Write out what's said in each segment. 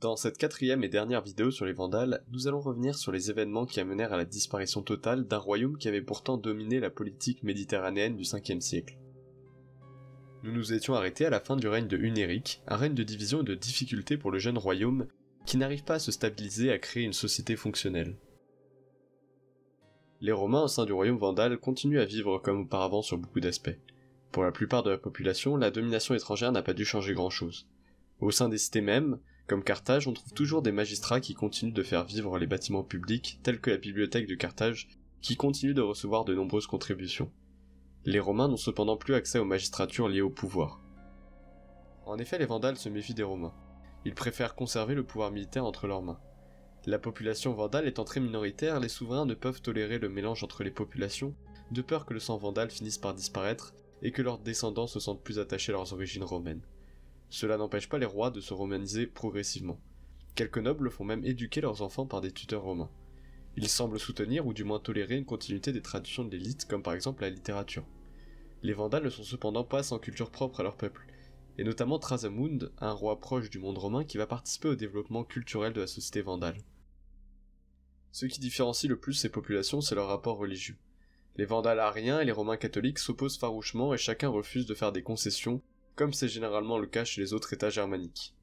Dans cette quatrième et dernière vidéo sur les Vandales, nous allons revenir sur les événements qui amenèrent à la disparition totale d'un royaume qui avait pourtant dominé la politique méditerranéenne du 5e siècle. Nous nous étions arrêtés à la fin du règne de Hunéric, un règne de division et de difficulté pour le jeune royaume qui n'arrive pas à se stabiliser et à créer une société fonctionnelle. Les Romains au sein du royaume vandale continuent à vivre comme auparavant sur beaucoup d'aspects. Pour la plupart de la population, la domination étrangère n'a pas dû changer grand-chose. Au sein des cités mêmes, comme Carthage, on trouve toujours des magistrats qui continuent de faire vivre les bâtiments publics, tels que la bibliothèque de Carthage, qui continue de recevoir de nombreuses contributions. Les Romains n'ont cependant plus accès aux magistratures liées au pouvoir. En effet, les Vandales se méfient des Romains. Ils préfèrent conserver le pouvoir militaire entre leurs mains. La population vandale étant très minoritaire, les souverains ne peuvent tolérer le mélange entre les populations, de peur que le sang vandale finisse par disparaître et que leurs descendants se sentent plus attachés à leurs origines romaines. Cela n'empêche pas les rois de se romaniser progressivement. Quelques nobles font même éduquer leurs enfants par des tuteurs romains. Ils semblent soutenir ou du moins tolérer une continuité des traditions de l'élite, comme par exemple la littérature. Les Vandales ne sont cependant pas sans culture propre à leur peuple, et notamment Thrasamund, un roi proche du monde romain qui va participer au développement culturel de la société vandale. Ce qui différencie le plus ces populations, c'est leur rapport religieux. Les Vandales ariens et les Romains catholiques s'opposent farouchement et chacun refuse de faire des concessions, comme c'est généralement le cas chez les autres États germaniques.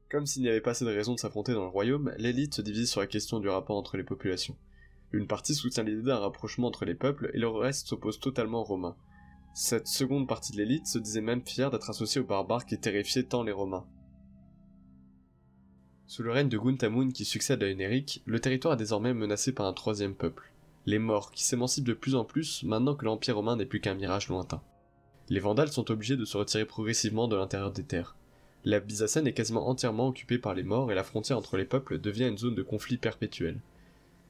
Comme s'il n'y avait pas assez de raisons de s'affronter dans le royaume, l'élite se divise sur la question du rapport entre les populations. Une partie soutient l'idée d'un rapprochement entre les peuples et le reste s'oppose totalement aux Romains. Cette seconde partie de l'élite se disait même fière d'être associée aux barbares qui terrifiaient tant les Romains. Sous le règne de Gunthamund qui succède à Hunéric, le territoire est désormais menacé par un troisième peuple, les Maures, qui s'émancipent de plus en plus maintenant que l'Empire romain n'est plus qu'un mirage lointain. Les Vandales sont obligés de se retirer progressivement de l'intérieur des terres. La Byzacène est quasiment entièrement occupée par les Maures et la frontière entre les peuples devient une zone de conflit perpétuel.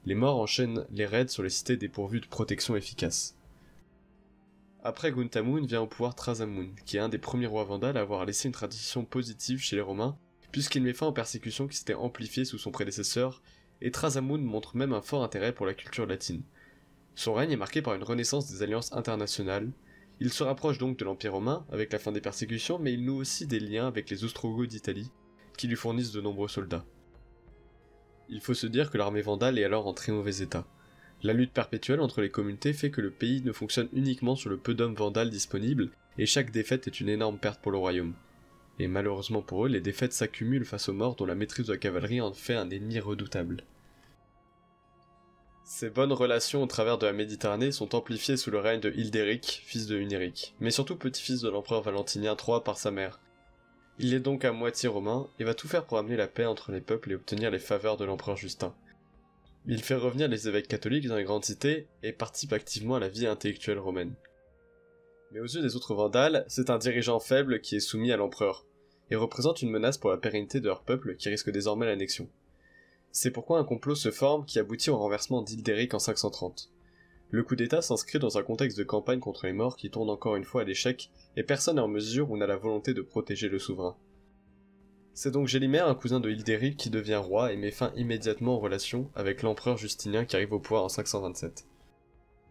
Les Maures enchaînent les raids sur les cités dépourvues de protection efficace. Après Gunthamund vient au pouvoir Thrasamund, qui est un des premiers rois vandales à avoir laissé une tradition positive chez les Romains, puisqu'il met fin aux persécutions qui s'étaient amplifiées sous son prédécesseur, et Thrasamund montre même un fort intérêt pour la culture latine. Son règne est marqué par une renaissance des alliances internationales. Il se rapproche donc de l'Empire romain, avec la fin des persécutions, mais il noue aussi des liens avec les Ostrogoths d'Italie, qui lui fournissent de nombreux soldats. Il faut se dire que l'armée vandale est alors en très mauvais état. La lutte perpétuelle entre les communautés fait que le pays ne fonctionne uniquement sur le peu d'hommes vandales disponibles, et chaque défaite est une énorme perte pour le royaume. Et malheureusement pour eux, les défaites s'accumulent face aux morts dont la maîtrise de la cavalerie en fait un ennemi redoutable. Ces bonnes relations au travers de la Méditerranée sont amplifiées sous le règne de Hildéric, fils de Hunéric, mais surtout petit-fils de l'empereur Valentinien III par sa mère. Il est donc à moitié romain, et va tout faire pour amener la paix entre les peuples et obtenir les faveurs de l'empereur Justin. Il fait revenir les évêques catholiques dans les grandes cités, et participe activement à la vie intellectuelle romaine. Mais aux yeux des autres Vandales, c'est un dirigeant faible qui est soumis à l'empereur, et représente une menace pour la pérennité de leur peuple qui risque désormais l'annexion. C'est pourquoi un complot se forme qui aboutit au renversement d'Hildéric en 530. Le coup d'état s'inscrit dans un contexte de campagne contre les morts qui tourne encore une fois à l'échec, et personne n'est en mesure ou n'a la volonté de protéger le souverain. C'est donc Gélimer, un cousin de Hildéric, qui devient roi et met fin immédiatement aux relations avec l'empereur Justinien qui arrive au pouvoir en 527.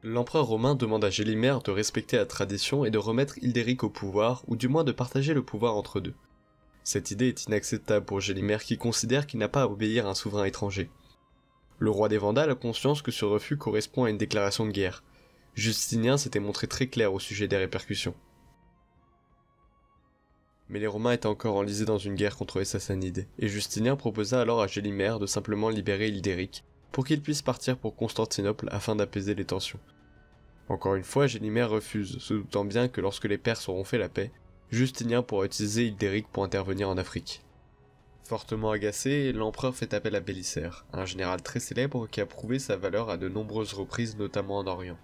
L'empereur romain demande à Gélimer de respecter la tradition et de remettre Hildéric au pouvoir, ou du moins de partager le pouvoir entre deux. Cette idée est inacceptable pour Gélimer qui considère qu'il n'a pas à obéir à un souverain étranger. Le roi des Vandales a conscience que ce refus correspond à une déclaration de guerre. Justinien s'était montré très clair au sujet des répercussions. Mais les Romains étaient encore enlisés dans une guerre contre les Sassanides, et Justinien proposa alors à Gélimer de simplement libérer Hildéric, pour qu'il puisse partir pour Constantinople afin d'apaiser les tensions. Encore une fois, Gélimer refuse, se doutant bien que lorsque les Perses auront fait la paix, Justinien pourra utiliser Hildéric pour intervenir en Afrique. Fortement agacé, l'empereur fait appel à Bélisaire, un général très célèbre qui a prouvé sa valeur à de nombreuses reprises, notamment en Orient.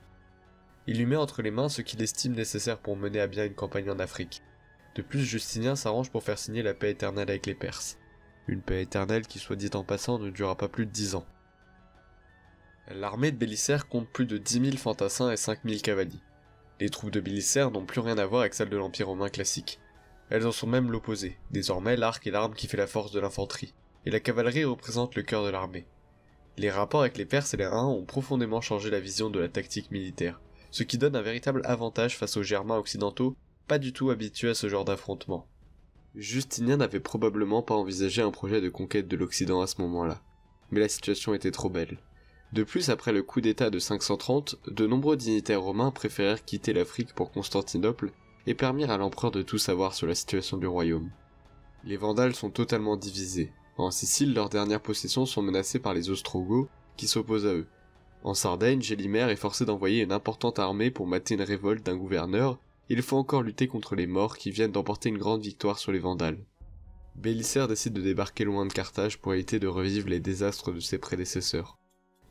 Il lui met entre les mains ce qu'il estime nécessaire pour mener à bien une campagne en Afrique. De plus, Justinien s'arrange pour faire signer la paix éternelle avec les Perses. Une paix éternelle qui, soit dit en passant, ne durera pas plus de 10 ans. L'armée de Bélisaire compte plus de 10 000 fantassins et 5 000 cavaliers. Les troupes de Bélisaire n'ont plus rien à voir avec celles de l'Empire romain classique. Elles en sont même l'opposé. Désormais, l'arc est l'arme qui fait la force de l'infanterie, et la cavalerie représente le cœur de l'armée. Les rapports avec les Perses et les Huns ont profondément changé la vision de la tactique militaire, ce qui donne un véritable avantage face aux Germains occidentaux, pas du tout habitués à ce genre d'affrontement. Justinien n'avait probablement pas envisagé un projet de conquête de l'Occident à ce moment-là, mais la situation était trop belle. De plus, après le coup d'État de 530, de nombreux dignitaires romains préférèrent quitter l'Afrique pour Constantinople et permirent à l'empereur de tout savoir sur la situation du royaume. Les Vandales sont totalement divisés. En Sicile, leurs dernières possessions sont menacées par les Ostrogoths qui s'opposent à eux. En Sardaigne, Gélimer est forcé d'envoyer une importante armée pour mater une révolte d'un gouverneur. Il faut encore lutter contre les morts qui viennent d'emporter une grande victoire sur les Vandales. Bélisaire décide de débarquer loin de Carthage pour éviter de revivre les désastres de ses prédécesseurs.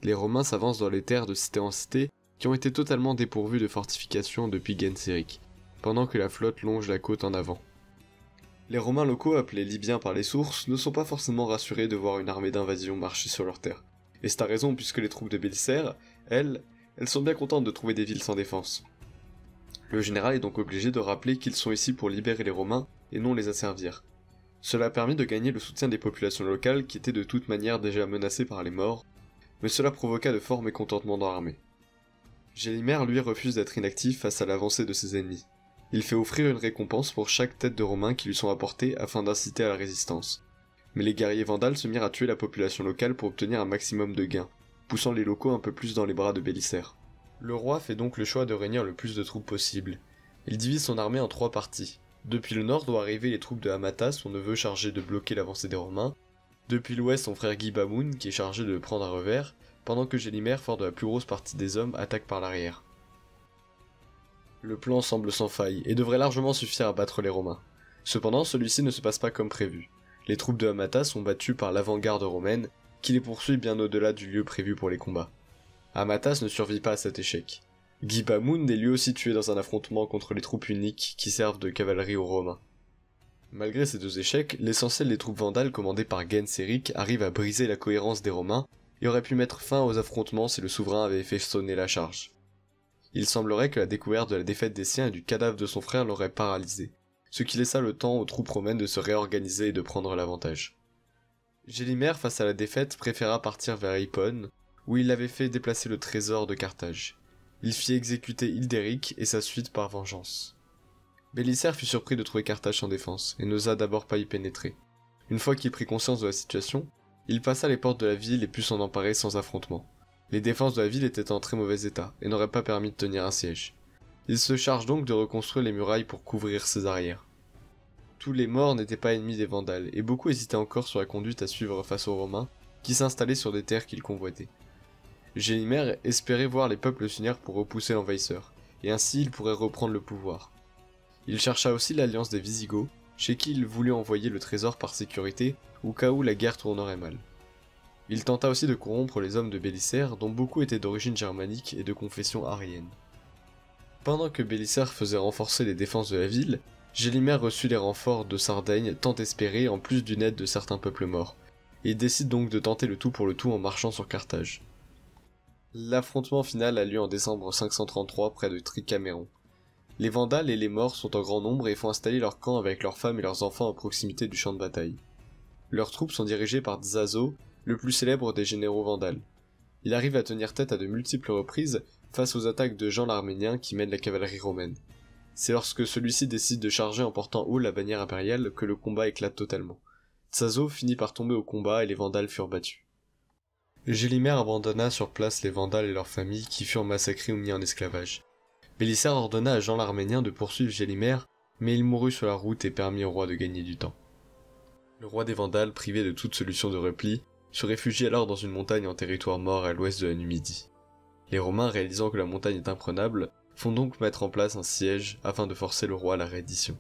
Les Romains s'avancent dans les terres de cité en cité qui ont été totalement dépourvues de fortifications depuis Genséric, pendant que la flotte longe la côte en avant. Les Romains locaux, appelés Libyens par les sources, ne sont pas forcément rassurés de voir une armée d'invasion marcher sur leurs terres. Et c'est à raison puisque les troupes de Bélisaire, elles sont bien contentes de trouver des villes sans défense. Le général est donc obligé de rappeler qu'ils sont ici pour libérer les Romains et non les asservir. Cela a permis de gagner le soutien des populations locales qui étaient de toute manière déjà menacées par les morts, mais cela provoqua de forts mécontentements dans l'armée. Gélimer lui refuse d'être inactif face à l'avancée de ses ennemis. Il fait offrir une récompense pour chaque tête de Romains qui lui sont apportées afin d'inciter à la résistance. Mais les guerriers vandales se mirent à tuer la population locale pour obtenir un maximum de gains, poussant les locaux un peu plus dans les bras de Bélisaire. Le roi fait donc le choix de réunir le plus de troupes possible. Il divise son armée en 3 parties. Depuis le nord doit arriver les troupes de Hamata, son neveu chargé de bloquer l'avancée des Romains. Depuis l'ouest, son frère Guy Bamoun, qui est chargé de le prendre à revers, pendant que Gélimer, fort de la plus grosse partie des hommes, attaque par l'arrière. Le plan semble sans faille, et devrait largement suffire à battre les Romains. Cependant, celui-ci ne se passe pas comme prévu. Les troupes de Hamata sont battues par l'avant-garde romaine, qui les poursuit bien au-delà du lieu prévu pour les combats. Hamatas ne survit pas à cet échec. Guy Bamoun est lui aussi tué dans un affrontement contre les troupes uniques qui servent de cavalerie aux Romains. Malgré ces 2 échecs, l'essentiel des troupes vandales commandées par Genséric arrive à briser la cohérence des Romains et aurait pu mettre fin aux affrontements si le souverain avait fait sonner la charge. Il semblerait que la découverte de la défaite des siens et du cadavre de son frère l'aurait paralysé, ce qui laissa le temps aux troupes romaines de se réorganiser et de prendre l'avantage. Gélimer, face à la défaite, préféra partir vers Hippone, où il avait fait déplacer le trésor de Carthage. Il fit exécuter Hildéric et sa suite par vengeance. Bélisaire fut surpris de trouver Carthage sans défense, et n'osa d'abord pas y pénétrer. Une fois qu'il prit conscience de la situation, il passa les portes de la ville et put s'en emparer sans affrontement. Les défenses de la ville étaient en très mauvais état, et n'auraient pas permis de tenir un siège. Il se charge donc de reconstruire les murailles pour couvrir ses arrières. Tous les morts n'étaient pas ennemis des Vandales, et beaucoup hésitaient encore sur la conduite à suivre face aux Romains, qui s'installaient sur des terres qu'ils convoitaient. Gélimer espérait voir les peuples s'unir pour repousser l'envahisseur, et ainsi il pourrait reprendre le pouvoir. Il chercha aussi l'alliance des Visigoths, chez qui il voulut envoyer le trésor par sécurité, au cas où la guerre tournerait mal. Il tenta aussi de corrompre les hommes de Bélisaire, dont beaucoup étaient d'origine germanique et de confession arienne. Pendant que Bélisaire faisait renforcer les défenses de la ville, Gélimer reçut les renforts de Sardaigne tant espérés en plus d'une aide de certains peuples morts, et il décide donc de tenter le tout pour le tout en marchant sur Carthage. L'affrontement final a lieu en décembre 533 près de Tricaméron. Les Vandales et les morts sont en grand nombre et font installer leur camp avec leurs femmes et leurs enfants à proximité du champ de bataille. Leurs troupes sont dirigées par Zazo, le plus célèbre des généraux vandales. Il arrive à tenir tête à de multiples reprises face aux attaques de Jean l'Arménien qui mène la cavalerie romaine. C'est lorsque celui-ci décide de charger en portant haut la bannière impériale que le combat éclate totalement. Zazo finit par tomber au combat et les Vandales furent battus. Gélimer abandonna sur place les Vandales et leurs familles qui furent massacrés ou mis en esclavage. Bélisaire ordonna à Jean l'Arménien de poursuivre Gélimer, mais il mourut sur la route et permit au roi de gagner du temps. Le roi des Vandales, privé de toute solution de repli, se réfugie alors dans une montagne en territoire mort à l'ouest de la Numidie. Les Romains, réalisant que la montagne est imprenable, font donc mettre en place un siège afin de forcer le roi à la reddition.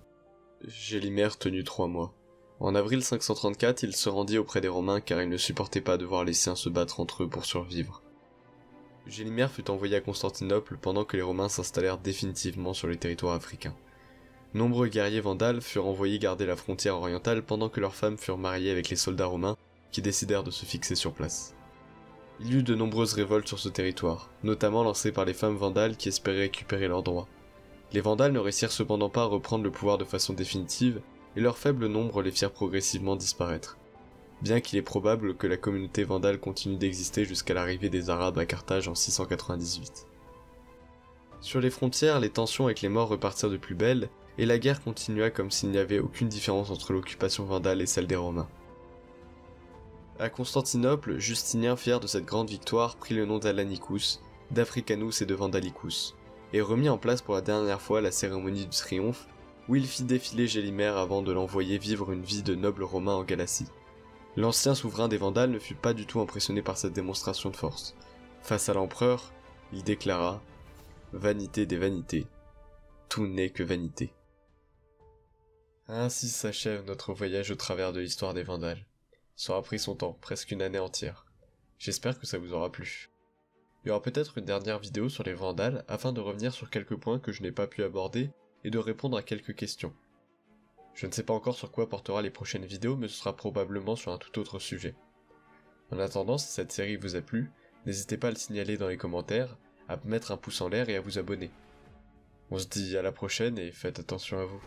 Gélimer tenut 3 mois. En avril 534, il se rendit auprès des Romains car il ne supportait pas de voir les siens se battre entre eux pour survivre. Gélimer fut envoyé à Constantinople pendant que les Romains s'installèrent définitivement sur les territoires africains. Nombreux guerriers vandales furent envoyés garder la frontière orientale pendant que leurs femmes furent mariées avec les soldats romains qui décidèrent de se fixer sur place. Il y eut de nombreuses révoltes sur ce territoire, notamment lancées par les femmes vandales qui espéraient récupérer leurs droits. Les Vandales ne réussirent cependant pas à reprendre le pouvoir de façon définitive, et leur faible nombre les firent progressivement disparaître. Bien qu'il est probable que la communauté vandale continue d'exister jusqu'à l'arrivée des Arabes à Carthage en 698. Sur les frontières, les tensions avec les morts repartirent de plus belle, et la guerre continua comme s'il n'y avait aucune différence entre l'occupation vandale et celle des Romains. À Constantinople, Justinien, fier de cette grande victoire, prit le nom d'Alanicus, d'Africanus et de Vandalicus, et remit en place pour la dernière fois la cérémonie du triomphe, où il fit défiler Gélimère avant de l'envoyer vivre une vie de noble romain en Galatie. L'ancien souverain des Vandales ne fut pas du tout impressionné par cette démonstration de force. Face à l'empereur, il déclara « Vanité des vanités, tout n'est que vanité ». Ainsi s'achève notre voyage au travers de l'histoire des Vandales. Ça aura pris son temps, presque une année entière. J'espère que ça vous aura plu. Il y aura peut-être une dernière vidéo sur les Vandales afin de revenir sur quelques points que je n'ai pas pu aborder et de répondre à quelques questions. Je ne sais pas encore sur quoi portera les prochaines vidéos, mais ce sera probablement sur un tout autre sujet. En attendant, si cette série vous a plu, n'hésitez pas à le signaler dans les commentaires, à mettre un pouce en l'air et à vous abonner. On se dit à la prochaine et faites attention à vous.